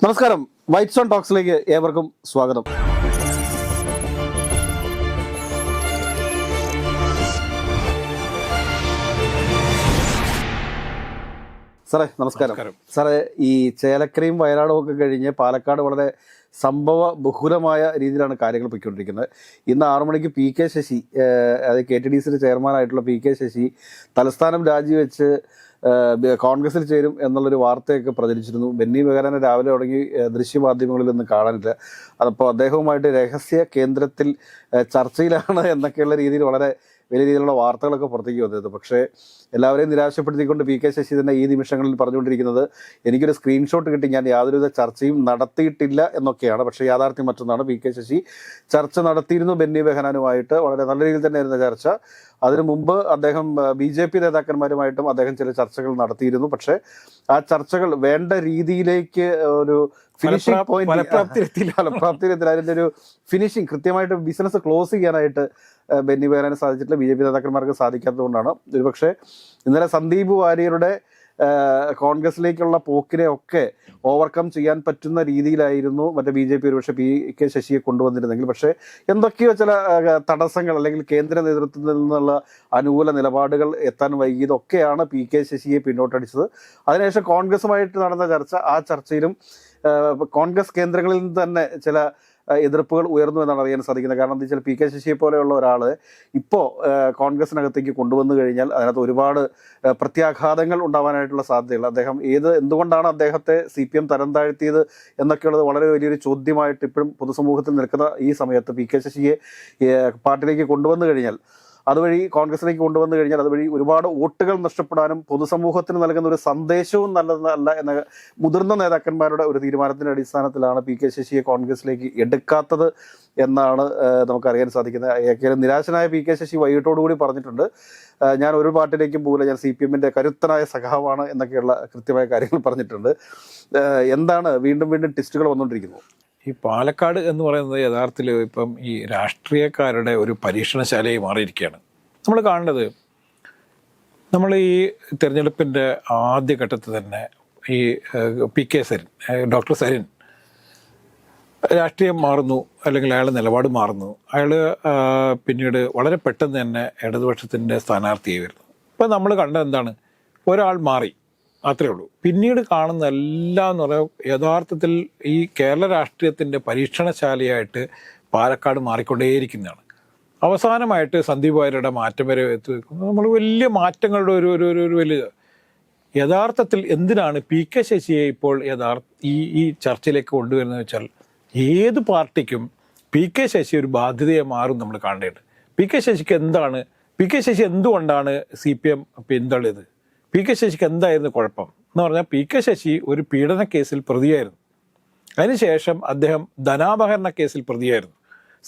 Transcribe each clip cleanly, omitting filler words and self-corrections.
നമസ്കാരം, white stone ടോക്സിലേക്ക് ഏവർക്കും സ്വാഗതം. സാറേ നമസ്കാരം. സാറേ, ഈ ചേലക്കരയും വയനാടും ഒക്കെ കഴിഞ്ഞ് പാലക്കാട് വളരെ സംഭവ ബഹുലമായ രീതിയിലാണ് കാര്യങ്ങൾ പൊയ്ക്കൊണ്ടിരിക്കുന്നത്. ഇന്ന് 6 മണിക്ക് പി കെ ശശി, അതായത് KTDC ചെയർമാനായിട്ടുള്ള പി കെ ശശി തലസ്ഥാനം രാജിവെച്ച് കോൺഗ്രസിൽ ചേരും എന്നുള്ളൊരു വാർത്തയൊക്കെ പ്രചരിച്ചിരുന്നു. ബെന്നി ബെഹനാനെ രാവിലെ തുടങ്ങി ദൃശ്യമാധ്യമങ്ങളിലൊന്നും കാണാനില്ല. അതപ്പോൾ അദ്ദേഹവുമായിട്ട് രഹസ്യ കേന്ദ്രത്തിൽ ചർച്ചയിലാണ് എന്നൊക്കെയുള്ള രീതിയിൽ വളരെ വലിയ രീതിയിലുള്ള വാർത്തകളൊക്കെ പുറത്തേക്ക് വന്നത്. പക്ഷേ എല്ലാവരെയും നിരാശപ്പെടുത്തിക്കൊണ്ട് പി കെ ശശി തന്നെ ഈ നിമിഷങ്ങളിൽ പറഞ്ഞുകൊണ്ടിരിക്കുന്നത് എനിക്കൊരു സ്ക്രീൻഷോട്ട് കിട്ടി, ഞാൻ യാതൊരുവിധ ചർച്ചയും നടത്തിയിട്ടില്ല എന്നൊക്കെയാണ്. പക്ഷേ യാഥാർത്ഥ്യം മറ്റൊന്നാണ്. പി കെ ശശി ചർച്ച നടത്തിയിരുന്നു ബെന്നി ബെഹനാനുമായിട്ട്. വളരെ നല്ല രീതിയിൽ തന്നെയായിരുന്നു ചർച്ച. അതിനു മുമ്പ് അദ്ദേഹം BJP നേതാക്കന്മാരുമായിട്ടും അദ്ദേഹം ചില ചർച്ചകൾ നടത്തിയിരുന്നു. പക്ഷേ ആ ചർച്ചകൾ വേണ്ട രീതിയിലേക്ക് ഒരു ഫിനിഷിംഗ് പോയിന്റ്, ഫലപ്രാപ്തിയിലെത്തില്ല. അതിൻ്റെ ഒരു ഫിനിഷിംഗ് കൃത്യമായിട്ട് ബിസിനസ് ക്ലോസ് ചെയ്യാനായിട്ട് ബെന്നി ബെഹനാന് സാധിച്ചിട്ടില്ല. BJP നേതാക്കന്മാർക്ക് സാധിക്കാത്തതുകൊണ്ടാണ്. ഒരുപക്ഷെ ഇന്നലെ സന്ദീപ് വാര്യരുടെ കോൺഗ്രസിലേക്കുള്ള പോക്കിനെ ഒക്കെ ഓവർകം ചെയ്യാൻ പറ്റുന്ന രീതിയിലായിരുന്നു മറ്റേ BJP ഒരുപക്ഷെ പി കെ ശശിയെ കൊണ്ടുവന്നിരുന്നെങ്കിൽ. പക്ഷേ എന്തൊക്കെയോ ചില തടസ്സങ്ങൾ അല്ലെങ്കിൽ കേന്ദ്ര നേതൃത്വത്തിൽ നിന്നുള്ള അനുകൂല നിലപാടുകൾ എത്താൻ വൈകിയതൊക്കെയാണ് പി കെ ശശിയെ പിന്നോട്ടടിച്ചത്. അതിനുശേഷം കോൺഗ്രസുമായിട്ട് നടന്ന ചർച്ച, ആ ചർച്ചയിലും കോൺഗ്രസ് കേന്ദ്രങ്ങളിൽ നിന്ന് തന്നെ ചില എതിർപ്പുകൾ ഉയർന്നു എന്നാണ് അറിയാൻ സാധിക്കുന്നത്. കാരണം എന്താ വെച്ചാൽ പി കെ ശശിയെ പോലെയുള്ള ഒരാൾ ഇപ്പോൾ കോൺഗ്രസിനകത്തേക്ക് കൊണ്ടുവന്നു കഴിഞ്ഞാൽ അതിനകത്ത് ഒരുപാട് പ്രത്യാഘാതങ്ങൾ ഉണ്ടാവാനായിട്ടുള്ള സാധ്യതയുണ്ട്. അദ്ദേഹം എന്തുകൊണ്ടാണ് അദ്ദേഹത്തെ CPM തരം താഴ്ത്തിയത് എന്നൊക്കെയുള്ളത് വളരെ വലിയൊരു ചോദ്യമായിട്ട് ഇപ്പോഴും പൊതുസമൂഹത്തിൽ നിൽക്കുന്ന ഈ സമയത്ത് പി കെ ശശിയെ പാർട്ടിയിലേക്ക് കൊണ്ടുവന്നു കഴിഞ്ഞാൽ, അതുവഴി കോൺഗ്രസിലേക്ക് കൊണ്ടുവന്നു കഴിഞ്ഞാൽ അതുവഴി ഒരുപാട് വോട്ടുകൾ നഷ്ടപ്പെടാനും പൊതുസമൂഹത്തിന് നൽകുന്ന ഒരു സന്ദേശവും നല്ലതല്ല എന്ന മുതിർന്ന നേതാക്കന്മാരുടെ ഒരു തീരുമാനത്തിൻ്റെ അടിസ്ഥാനത്തിലാണ് പി കെ ശശിയെ കോൺഗ്രസിലേക്ക് എടുക്കാത്തത് എന്നാണ് നമുക്കറിയാൻ സാധിക്കുന്നത്. ഏകദേശം നിരാശനായ പി കെ ശശി വൈകിട്ടോടുകൂടി പറഞ്ഞിട്ടുണ്ട്, ഞാൻ ഒരു പാർട്ടിയിലേക്കും പോകില്ല, ഞാൻ CPMന്റെ കരുത്തനായ സഖാവാണ് എന്നൊക്കെയുള്ള കൃത്യമായ കാര്യങ്ങൾ പറഞ്ഞിട്ടുണ്ട്. എന്താണ് വീണ്ടും വീണ്ടും ടെസ്റ്റുകൾ വന്നുകൊണ്ടിരിക്കുന്നത്? ഈ പാലക്കാട് എന്ന് പറയുന്നത് യഥാർത്ഥത്തിൽ ഇപ്പം ഈ രാഷ്ട്രീയക്കാരുടെ ഒരു പരീക്ഷണശാലയായി മാറിയിരിക്കുകയാണ്. നമ്മൾ കാണേണ്ടത്, നമ്മൾ ഈ തിരഞ്ഞെടുപ്പിൻ്റെ ആദ്യഘട്ടത്തിൽ തന്നെ ഈ PK സരിൻ, ഡോക്ടർ സരിൻ രാഷ്ട്രീയം മാറുന്നു, അല്ലെങ്കിൽ അയാളുടെ നിലപാട് മാറുന്നു. അയാൾ പിന്നീട് വളരെ പെട്ടെന്ന് തന്നെ ഇടതുപക്ഷത്തിൻ്റെ സ്ഥാനാർത്ഥിയായി വരുന്നു. ഇപ്പം നമ്മൾ കണ്ടത് എന്താണ്, ഒരാൾ മാറി, അത്രേ ഉള്ളൂ. പിന്നീട് കാണുന്ന എല്ലാം എന്ന് പറഞ്ഞാൽ യഥാർത്ഥത്തിൽ ഈ കേരള രാഷ്ട്രീയത്തിൻ്റെ പരീക്ഷണശാലയായിട്ട് പാലക്കാട് മാറിക്കൊണ്ടേയിരിക്കുന്നതാണ്. അവസാനമായിട്ട് സന്ദീപ് വാര്യരുടെ മാറ്റം വരെ എത്തിവെക്കുന്നത് നമ്മൾ വലിയ മാറ്റങ്ങളുടെ ഒരു വലിയ യഥാർത്ഥത്തിൽ എന്തിനാണ് പി കെ ശശിയെ ഇപ്പോൾ ഈ ചർച്ചയിലേക്ക് കൊണ്ടുവരുന്നത് വെച്ചാൽ, ഏത് പാർട്ടിക്കും പി കെ ശശി ഒരു ബാധ്യതയെ മാറും നമ്മൾ കാണേണ്ടത്. പി കെ ശശിക്ക് എന്തുകൊണ്ടാണ് CPM പിന്തള്ളിയത്? പി കെ ശശിക്ക് എന്തായിരുന്നു കുഴപ്പം എന്ന് പറഞ്ഞാൽ, പി കെ ശശി ഒരു പീഡന കേസിൽ പ്രതിയായിരുന്നു. അതിനുശേഷം അദ്ദേഹം ധനാപഹരണ കേസിൽ പ്രതിയായിരുന്നു.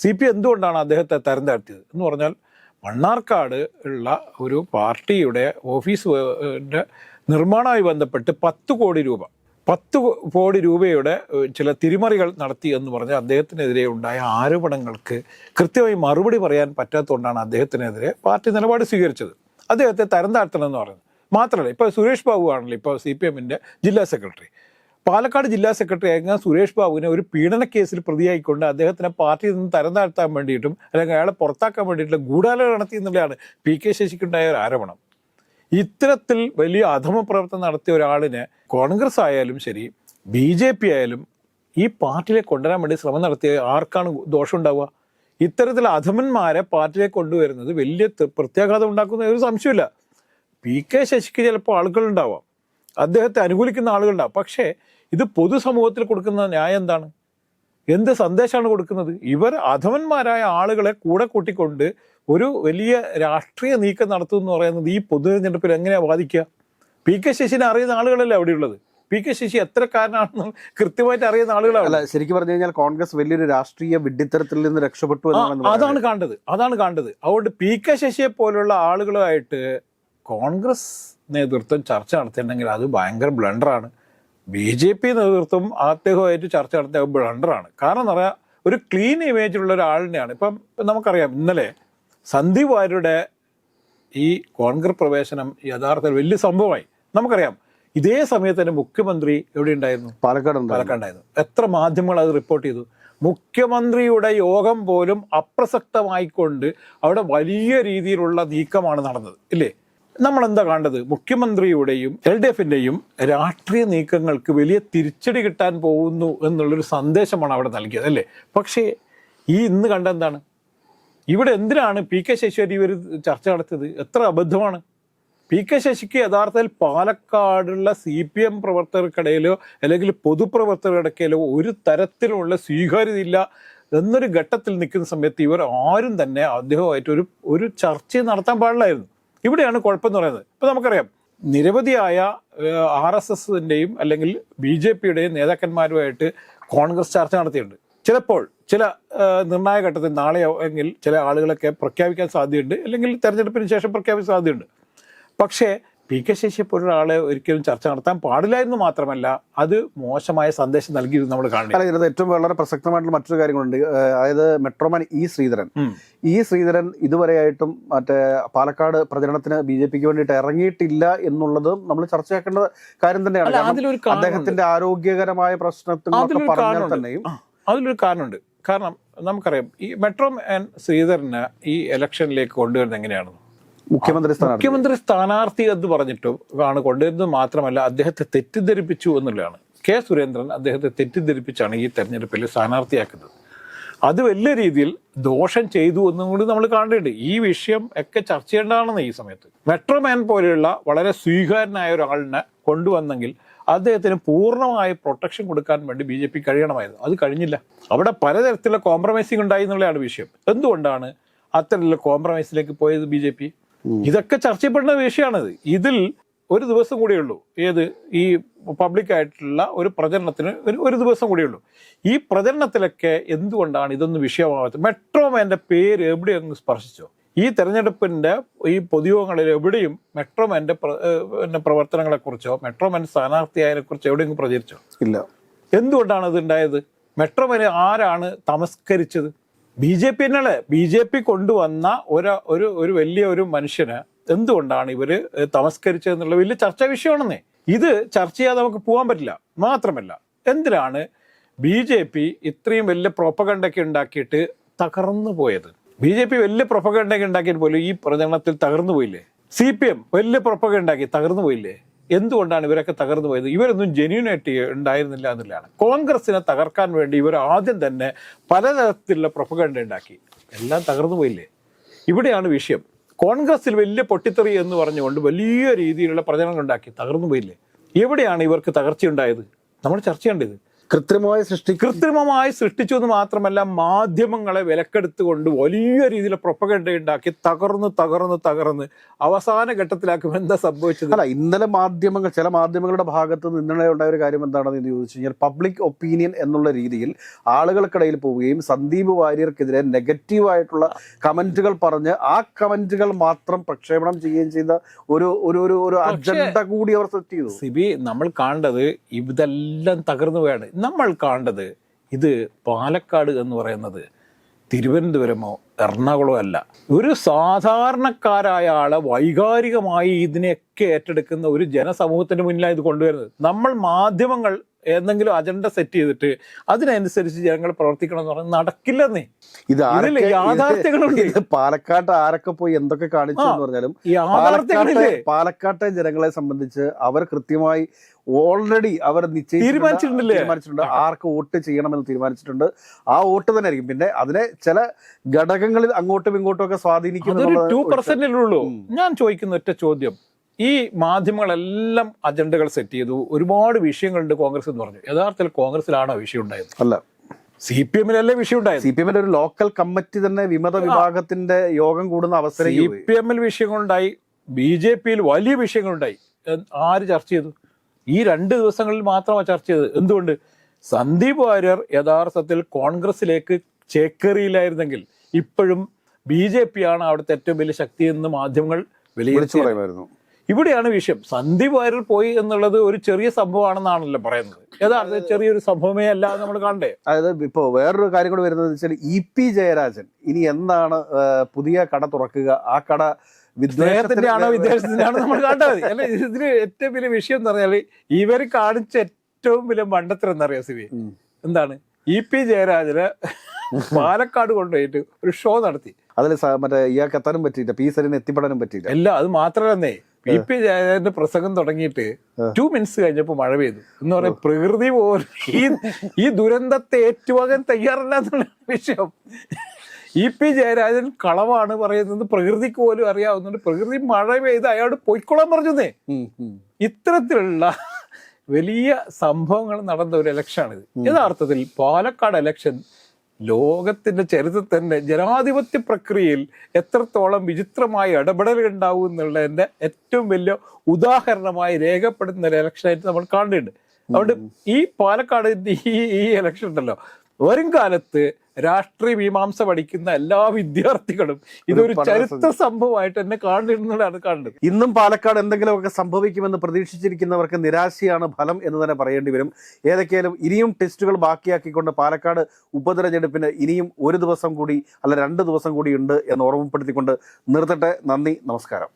CPM എന്തുകൊണ്ടാണ് അദ്ദേഹത്തെ തരം താഴ്ത്തിയത് എന്ന് പറഞ്ഞാൽ, മണ്ണാർക്കാട് ഉള്ള ഒരു പാർട്ടിയുടെ ഓഫീസിൻ്റെ നിർമ്മാണവുമായി ബന്ധപ്പെട്ട് 10 കോടി രൂപയുടെ ചില തിരിമറികൾ നടത്തി എന്ന് പറഞ്ഞാൽ അദ്ദേഹത്തിനെതിരെ ഉണ്ടായ ആരോപണങ്ങൾക്ക് കൃത്യമായി മറുപടി പറയാൻ പറ്റാത്തതുകൊണ്ടാണ് അദ്ദേഹത്തിനെതിരെ പാർട്ടി നിലപാട് സ്വീകരിച്ചത്. അദ്ദേഹത്തെ തരം താഴ്ത്തണമെന്ന് പറയുന്നത് മാത്രമല്ല, ഇപ്പോൾ സുരേഷ് ബാബു ആണല്ലോ ഇപ്പോൾ CPMന്റെ ജില്ലാ സെക്രട്ടറി. പാലക്കാട് ജില്ലാ സെക്രട്ടറി ആയിരുന്ന സുരേഷ് ബാബുവിനെ ഒരു പീഡന കേസിൽ പ്രതിയായിക്കൊണ്ട് അദ്ദേഹത്തിനെ പാർട്ടിയിൽ നിന്ന് തരം താഴ്ത്താൻ വേണ്ടിയിട്ടും അല്ലെങ്കിൽ അയാളെ പുറത്താക്കാൻ വേണ്ടിയിട്ടുള്ള ഗൂഢാലോചന നടത്തി എന്നുള്ളതാണ് പി കെ ശശിക്കുണ്ടായ ഒരു ആരോപണം. ഇത്തരത്തിൽ വലിയ അധമ പ്രവർത്തനം നടത്തിയ ഒരാളിനെ കോൺഗ്രസ് ആയാലും ശരി, BJP ആയാലും ഈ പാർട്ടിയിലേക്ക് കൊണ്ടുവരാൻ വേണ്ടി ശ്രമം നടത്തിയ ആർക്കാണ് ദോഷം ഉണ്ടാവുക? ഇത്തരത്തിൽ അധമന്മാരെ പാർട്ടിയിലേക്ക് കൊണ്ടുവരുന്നത് വലിയ പ്രത്യാഘാതം ഉണ്ടാക്കുന്ന ഒരു സംശയമില്ല. പി കെ ശശിക്ക് ചിലപ്പോൾ ആളുകളുണ്ടാവാം, അദ്ദേഹത്തെ അനുകൂലിക്കുന്ന ആളുകളുണ്ടാവും. പക്ഷേ ഇത് പൊതുസമൂഹത്തിൽ കൊടുക്കുന്ന ന്യായം എന്താണ്? എന്ത് സന്ദേശമാണ് കൊടുക്കുന്നത്? ഇവർ അധമന്മാരായ ആളുകളെ കൂടെ കൂട്ടിക്കൊണ്ട് ഒരു വലിയ രാഷ്ട്രീയ നീക്കം നടത്തുമെന്ന് പറയുന്നത് ഈ പൊതു തെരഞ്ഞെടുപ്പിൽ എങ്ങനെയാണ് ബാധിക്കുക? പി കെ ശശിനെ അറിയുന്ന ആളുകളല്ലേ അവിടെയുള്ളത്. പി കെ ശശി എത്രക്കാരനാണെന്ന് കൃത്യമായിട്ട് അറിയുന്ന ആളുകളല്ല. ശരിക്കും പറഞ്ഞു കഴിഞ്ഞാൽ കോൺഗ്രസ് വലിയൊരു രാഷ്ട്രീയ വിഡ്ഢിത്തരത്തിൽ നിന്ന് രക്ഷപ്പെട്ടു അതാണ് കാണേണ്ടത്. അതുകൊണ്ട് പി കെ ശശിയെ പോലുള്ള ആളുകളുമായിട്ട് കോൺഗ്രസ് നേതൃത്വം ചർച്ച നടത്തിയിട്ടുണ്ടെങ്കിൽ അത് ഭയങ്കര ബ്ലണ്ടറാണ്. BJP നേതൃത്വം അദ്ദേഹമായിട്ട് ചർച്ച നടത്തിയ ബ്ലണ്ടറാണ്. കാരണം എന്ന് പറയാം, ഒരു ക്ലീൻ ഇമേജുള്ള ഒരാളിനെയാണ്. ഇപ്പം നമുക്കറിയാം, ഇന്നലെ സന്ദീപ് വാര്യരുടെ ഈ കോൺഗ്രസ് പ്രവേശനം യഥാർത്ഥത്തിൽ വലിയ സംഭവമായി. നമുക്കറിയാം, ഇതേ സമയത്ത് തന്നെ മുഖ്യമന്ത്രി എവിടെ ഉണ്ടായിരുന്നു? പാലക്കാടായിരുന്നു. എത്ര മാധ്യമങ്ങൾ അത് റിപ്പോർട്ട് ചെയ്തു? മുഖ്യമന്ത്രിയുടെ യോഗം പോലും അപ്രസക്തമായിക്കൊണ്ട് അവിടെ വലിയ രീതിയിലുള്ള നീക്കമാണ് നടന്നത്, ഇല്ലേ? നമ്മൾ എന്താ കണ്ടത്? മുഖ്യമന്ത്രിയുടെയും LDFന്റെയും രാഷ്ട്രീയ നീക്കങ്ങൾക്ക് വലിയ തിരിച്ചടി കിട്ടാൻ പോകുന്നു എന്നുള്ളൊരു സന്ദേശമാണ് അവിടെ നൽകിയത്, അല്ലേ? പക്ഷേ ഇന്ന് കണ്ട എന്താണ്? ഇവിടെ എന്തിനാണ് PK ശശി ഇവർ ചർച്ച നടത്തിയത്? എത്ര അബദ്ധമാണ്! PK ശശിക്ക് യഥാർത്ഥത്തിൽ പാലക്കാടുള്ള CPM പ്രവർത്തകർക്കിടയിലോ അല്ലെങ്കിൽ പൊതുപ്രവർത്തകർക്കിടയിലോ ഒരു തരത്തിലുള്ള സ്വീകാര്യതയില്ല എന്നൊരു ഘട്ടത്തിൽ നിൽക്കുന്ന സമയത്ത് ഇവർ ആരും തന്നെ അദ്ദേഹമായിട്ട് ഒരു ചർച്ച നടത്താൻ പാടില്ലായിരുന്നു. ഇവിടെയാണ് കുഴപ്പമെന്ന് പറയുന്നത്. ഇപ്പം നമുക്കറിയാം, നിരവധിയായ RSSന്റെയും അല്ലെങ്കിൽ BJPയുടെയും നേതാക്കന്മാരുമായിട്ട് കോൺഗ്രസ് ചർച്ച നടത്തിയിട്ടുണ്ട്. ചിലപ്പോൾ ചില നിർണായക ഘട്ടത്തിൽ നാളെയോ എങ്കിൽ ചില ആളുകളൊക്കെ പ്രഖ്യാപിക്കാൻ സാധ്യതയുണ്ട്, അല്ലെങ്കിൽ തെരഞ്ഞെടുപ്പിന് ശേഷം പ്രഖ്യാപിക്കാൻ സാധ്യതയുണ്ട്. പക്ഷേ PK ശശിയെ പോലൊരാളെ ഒരിക്കലും ചർച്ച നടത്താൻ പാടില്ലായിരുന്നു. മാത്രമല്ല അത് മോശമായ സന്ദേശം നൽകിയിരുന്നു നമ്മൾ കാണുന്നത്. ഇതിനകത്ത് ഏറ്റവും വളരെ പ്രസക്തമായിട്ടുള്ള മറ്റൊരു കാര്യങ്ങളുണ്ട്. അതായത് മെട്രോമാൻ ഈ ശ്രീധരൻ ഇതുവരെയായിട്ടും മറ്റേ പാലക്കാട് പ്രചരണത്തിന് BJPക്ക് വേണ്ടിയിട്ട് ഇറങ്ങിയിട്ടില്ല എന്നുള്ളത് നമ്മൾ ചർച്ചയാക്കേണ്ട കാര്യം തന്നെയാണ്. അദ്ദേഹത്തിന്റെ ആരോഗ്യകരമായ പ്രശ്നത്തിനൊക്കെ പറഞ്ഞാൽ തന്നെയും അതിലൊരു കാരണമുണ്ട്. കാരണം നമുക്കറിയാം, ഈ മെട്രോമാൻ ശ്രീധരനെ ഈ ഇലക്ഷനിലേക്ക് കൊണ്ടുവരുന്നത് എങ്ങനെയാണ്? മുഖ്യമന്ത്രി സ്ഥാനാർത്ഥി എന്ന് പറഞ്ഞിട്ടും ആണ് കൊണ്ടുവരുന്നത്. മാത്രമല്ല അദ്ദേഹത്തെ തെറ്റിദ്ധരിപ്പിച്ചു എന്നുള്ളതാണ്. സുരേന്ദ്രൻ അദ്ദേഹത്തെ തെറ്റിദ്ധരിപ്പിച്ചാണ് ഈ തെരഞ്ഞെടുപ്പിൽ സ്ഥാനാർത്ഥിയാക്കുന്നത്. അത് വലിയ രീതിയിൽ ദോഷം ചെയ്തു എന്നും കൂടി നമ്മൾ കാണേണ്ടതുണ്ട്. ഈ വിഷയം ഒക്കെ ചർച്ച ചെയ്യേണ്ടതാണെന്ന് ഈ സമയത്ത്. മെട്രോമാൻ പോലെയുള്ള വളരെ സ്വീകാര്യനായ ഒരാളിനെ കൊണ്ടുവന്നെങ്കിൽ അദ്ദേഹത്തിന് പൂർണ്ണമായ പ്രൊട്ടക്ഷൻ കൊടുക്കാൻ വേണ്ടി BJP കഴിയണമായിരുന്നു. അത് കഴിഞ്ഞില്ല. അവിടെ പലതരത്തിലുള്ള കോംപ്രമൈസിങ് ഉണ്ടായി എന്നുള്ളതാണ് വിഷയം. എന്തുകൊണ്ടാണ് അത്തരത്തിലുള്ള കോംപ്രമൈസിലേക്ക് പോയത് BJP? ഇതൊക്കെ ചർച്ച ചെയ്യപ്പെടുന്ന വിഷയമാണിത്. ഇതിൽ ഒരു ദിവസം കൂടിയുള്ളൂ. ഈ പബ്ലിക്കായിട്ടുള്ള ഒരു പ്രചരണത്തിന് ഒരു ദിവസം കൂടിയുള്ളൂ. ഈ പ്രചരണത്തിലൊക്കെ എന്തുകൊണ്ടാണ് ഇതൊന്നും വിഷയമാകാത്തത്? മെട്രോമാൻ്റെ പേര് എവിടെയൊന്ന് സ്പർശിച്ചോ? ഈ തെരഞ്ഞെടുപ്പിന്റെ ഈ പൊതുയോഗങ്ങളിൽ എവിടെയും മെട്രോമാൻ്റെ പ്രവർത്തനങ്ങളെക്കുറിച്ചോ മെട്രോമാൻ സ്ഥാനാർത്ഥിയായതിനെ കുറിച്ചോ എവിടെയെങ്കിലും പ്രചരിച്ചോ? ഇല്ല. എന്തുകൊണ്ടാണ് അത് ഉണ്ടായത്? മെട്രോമാനെ ആരാണ് തമസ്കരിച്ചത്? BJP കൊണ്ടുവന്ന ഒരു വലിയ ഒരു മനുഷ്യന് എന്തുകൊണ്ടാണ് ഇവര് തമസ്കരിച്ചത് എന്നുള്ള വലിയ ചർച്ചാ വിഷയമാണെന്നേ. ഇത് ചർച്ച ചെയ്യാതെ നമുക്ക് പോകാൻ പറ്റില്ല. മാത്രമല്ല, എന്തിനാണ് BJP ഇത്രയും വലിയ പ്രൊപ്പഗണ്ടൊക്കെ ഉണ്ടാക്കിയിട്ട് തകർന്നു പോയത്? BJP വലിയ പ്രൊപ്പഗണ്ടൊക്കെ ഉണ്ടാക്കിയിട്ട് പോലും ഈ പ്രചരണത്തിൽ തകർന്നു പോയില്ലേ? CPM വലിയ പ്രൊപ്പഗണ്ട ഉണ്ടാക്കി തകർന്നു പോയില്ലേ? എന്തുകൊണ്ടാണ് ഇവരൊക്കെ തകർന്നു പോയത്? ഇവരൊന്നും ജെന്യൂനായിട്ട് ഉണ്ടായിരുന്നില്ല എന്നുള്ളതാണ്. കോൺഗ്രസിനെ തകർക്കാൻ വേണ്ടി ഇവർ ആദ്യം തന്നെ പലതരത്തിലുള്ള പ്രൊപ്പഗണ്ട ഉണ്ടാക്കി. എല്ലാം തകർന്നു പോയില്ലേ? ഇവിടെയാണ് വിഷയം. കോൺഗ്രസിൽ വലിയ പൊട്ടിത്തെറി എന്ന് പറഞ്ഞുകൊണ്ട് വലിയ രീതിയിലുള്ള പ്രചരണങ്ങൾ ഉണ്ടാക്കി തകർന്നു പോയില്ലേ? എവിടെയാണ് ഇവർക്ക് തകർച്ചയുണ്ടായത്? നമ്മൾ ചർച്ച ചെയ്യേണ്ടത്. കൃത്രിമമായി സൃഷ്ടിച്ചു എന്ന് മാത്രമല്ല, മാധ്യമങ്ങളെ വിലക്കെടുത്തുകൊണ്ട് വലിയ രീതിയിൽ പ്രൊപ്പഗണ്ട ഉണ്ടാക്കി തകർന്ന് അവസാന ഘട്ടത്തിലാക്കും. എന്താ സംഭവിച്ചത്? അല്ല, ഇന്നലെ ചില മാധ്യമങ്ങളുടെ ഭാഗത്ത് നിന്ന് ഇന്നലെ ഉണ്ടായ ഒരു കാര്യം എന്താണെന്ന് ചോദിച്ചു കഴിഞ്ഞാൽ, പബ്ലിക് ഒപ്പീനിയൻ എന്നുള്ള രീതിയിൽ ആളുകൾക്കിടയിൽ പോവുകയും സന്ദീപ് വാര്യർക്കെതിരെ നെഗറ്റീവായിട്ടുള്ള കമന്റുകൾ പറഞ്ഞ് ആ കമന്റുകൾ മാത്രം പ്രക്ഷേപണം ചെയ്യുകയും ചെയ്ത ഒരു അജണ്ട കൂടി അവർ സെറ്റ് ചെയ്തു. സിബി, നമ്മൾ കാണേണ്ടത് ഇതെല്ലാം തകർന്നു പോയാണ്. നമ്മൾ കാണേണ്ടത് ഇത് പാലക്കാട് എന്ന് പറയുന്നത് തിരുവനന്തപുരമോ എറണാകുളമോ അല്ല. ഒരു സാധാരണക്കാരായ ആളെ വൈകാരികമായി ഇതിനെയൊക്കെ ഏറ്റെടുക്കുന്ന ഒരു ജനസമൂഹത്തിന് മുന്നിലാണ് ഇത് കൊണ്ടുവരുന്നത്. നമ്മൾ മാധ്യമങ്ങൾ എന്തെങ്കിലും അജണ്ട സെറ്റ് ചെയ്തിട്ട് അതിനനുസരിച്ച് ജനങ്ങൾ പ്രവർത്തിക്കണം എന്ന് പറഞ്ഞാൽ നടക്കില്ലെന്നേ. യാഥാർത്ഥ്യങ്ങളുണ്ട്. പാലക്കാട്ട് ആരൊക്കെ പോയി എന്തൊക്കെ കാണിച്ചു എന്ന് പറഞ്ഞാലും പാലക്കാട്ടെ ജനങ്ങളെ സംബന്ധിച്ച് അവർ കൃത്യമായി ഓൾറെഡി അവർ തീരുമാനിച്ചിട്ടുണ്ട് ആർക്ക് വോട്ട് ചെയ്യണമെന്ന് തീരുമാനിച്ചിട്ടുണ്ട്. ആ വോട്ട് തന്നെ ആയിരിക്കും. പിന്നെ അതിനെ ചില ഘടകങ്ങളിൽ അങ്ങോട്ടും ഇങ്ങോട്ടും ഒക്കെ സ്വാധീനിക്കുന്നു. 2% ഞാൻ ചോദിക്കുന്ന ഒറ്റ ചോദ്യം, ഈ മാധ്യമങ്ങളെല്ലാം അജണ്ടകൾ സെറ്റ് ചെയ്തു, ഒരുപാട് വിഷയങ്ങളുണ്ട് കോൺഗ്രസ് എന്ന് പറഞ്ഞു. യഥാർത്ഥത്തിൽ കോൺഗ്രസിലാണോ വിഷയം ഉണ്ടായത്? അല്ല, CPM-ലല്ലേ വിഷയം ഉണ്ടായത്? CPM-ന്റെ ഒരു ലോക്കൽ കമ്മിറ്റി തന്നെ വിമത വിഭാഗത്തിന്റെ യോഗം കൂടുന്ന അവസരം CPM-ൽ വിഷയങ്ങളുണ്ടായി, BJP-യിൽ വലിയ വിഷയങ്ങളുണ്ടായി. ആര് ചർച്ച ചെയ്തു? ഈ 2 ദിവസങ്ങളിൽ മാത്രമാണ് ചർച്ച ചെയ്തത്. എന്തുകൊണ്ട്? സന്ദീപ് വാര്യർ യഥാർത്ഥത്തിൽ കോൺഗ്രസിലേക്ക് ചേക്കേറിയില്ലായിരുന്നെങ്കിൽ ഇപ്പോഴും BJP-യാണ് അവിടുത്തെ ഏറ്റവും വലിയ ശക്തി എന്ന് മാധ്യമങ്ങൾ വിലയിരുത്തുമായിരുന്നു. ഇവിടെയാണ് വിഷയം. സന്ദീപ് വാര്യർ പോയി എന്നുള്ളത് ഒരു ചെറിയ സംഭവമാണെന്നാണല്ലോ പറയുന്നത്. യഥാർത്ഥത്തിൽ ചെറിയൊരു സംഭവമേ അല്ല നമ്മൾ കാണണ്ടേ. അതായത് ഇപ്പോൾ വേറൊരു കാര്യം കൂടി വരുന്നത് വെച്ചാൽ, EP ജയരാജൻ ഇനി എന്താണ് പുതിയ കട തുറക്കുക, ആ കട സ്നേഹത്തിന്റെ ആണോ വിദ്വേഷത്തിന്റെ ആണോ നമ്മൾ കണ്ടത് അല്ലെ. ഇതിന് ഏറ്റവും വലിയ വിഷയം എന്ന് പറഞ്ഞാല് ഇവർ കാണിച്ച ഏറ്റവും വലിയ മണ്ടത്തരം എന്നറിയാം സിബി എന്താണ്, EP ജയരാജന് പാലക്കാട് കൊണ്ടുപോയിട്ട് ഒരു ഷോ നടത്തി. അതിൽ മറ്റേ ഇയാൾക്ക് എത്താനും പറ്റിയില്ല, പി സരിന് എത്തിപ്പെടാനും പറ്റിയില്ല. അല്ല, അത് മാത്രമല്ലേ, EP ജയരാജന്റെ പ്രസംഗം തുടങ്ങിയിട്ട് 2 minutes കഴിഞ്ഞപ്പോ മഴ പെയ്തു എന്ന് പറയാം. പ്രകൃതി പോലും ഈ ദുരന്തത്തെ ഏറ്റുവാങ്ങാൻ തയ്യാറല്ല എന്നുള്ള വിഷയം. EP ജയരാജൻ കളവാണ് പറയുന്നത് പ്രകൃതിക്ക് പോലും അറിയാവുന്നുണ്ട്. പ്രകൃതി മഴ പെയ്ത് അയാളോട് പൊയ്ക്കൊള്ളാൻ പറഞ്ഞേ. ഇത്തരത്തിലുള്ള വലിയ സംഭവങ്ങൾ നടന്ന ഒരു ഇലക്ഷനാണിത്. യഥാർത്ഥത്തിൽ പാലക്കാട് ഇലക്ഷൻ ലോകത്തിന്റെ ചരിത്രത്തിൽ തന്നെ ജനാധിപത്യ പ്രക്രിയയിൽ എത്രത്തോളം വിചിത്രമായ ഇടപെടലുകൾ ഉണ്ടാവും എന്നുള്ളതിന്റെ ഏറ്റവും വലിയ ഉദാഹരണമായി രേഖപ്പെടുന്ന ഒരു ഇലക്ഷനായിട്ട് നമ്മൾ കാണുന്നുണ്ട്. അതുകൊണ്ട് ഈ പാലക്കാട് ഈ ഇലക്ഷൻ ഉണ്ടല്ലോ, വരും കാലത്ത് രാഷ്ട്രീയ മീമാംസ പഠിക്കുന്ന എല്ലാ വിദ്യാർത്ഥികളും ഇതൊരു ചരിത്ര സംഭവമായിട്ട് തന്നെ കാണുന്നതാണ് കാണുന്നത്. ഇന്നും പാലക്കാട് എന്തെങ്കിലുമൊക്കെ സംഭവിക്കുമെന്ന് പ്രതീക്ഷിച്ചിരിക്കുന്നവർക്ക് നിരാശയാണ് ഫലം എന്ന് തന്നെ പറയേണ്ടി വരും. ഏതൊക്കെയാലും ഇനിയും ടെസ്റ്റുകൾ ബാക്കിയാക്കിക്കൊണ്ട് പാലക്കാട് ഉപതെരഞ്ഞെടുപ്പിന് ഇനിയും 1 ദിവസം കൂടി അല്ല 2 ദിവസം കൂടി ഉണ്ട് എന്ന് ഓർമ്മപ്പെടുത്തിക്കൊണ്ട് നിർത്തട്ടെ. നന്ദി, നമസ്കാരം.